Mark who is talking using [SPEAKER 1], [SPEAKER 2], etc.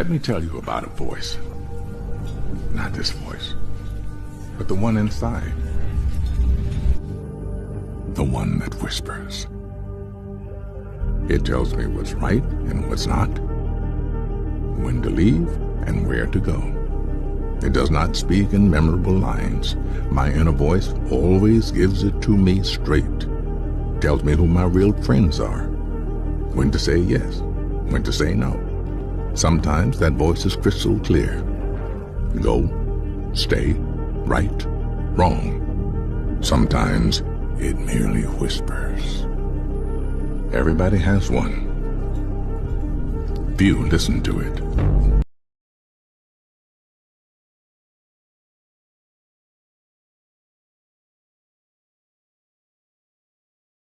[SPEAKER 1] Let me tell you about a voice. Not this voice, but the one inside. The one that whispers. It tells me what's right and what's not, when to leave and where to go. It does not speak in memorable lines. My inner voice always gives it to me straight. Tells me who my real friends are, when to say yes, when to say no. Sometimes that voice is crystal clear. Go, stay, right, wrong. Sometimes it merely whispers. Everybody has one. Few listen to it.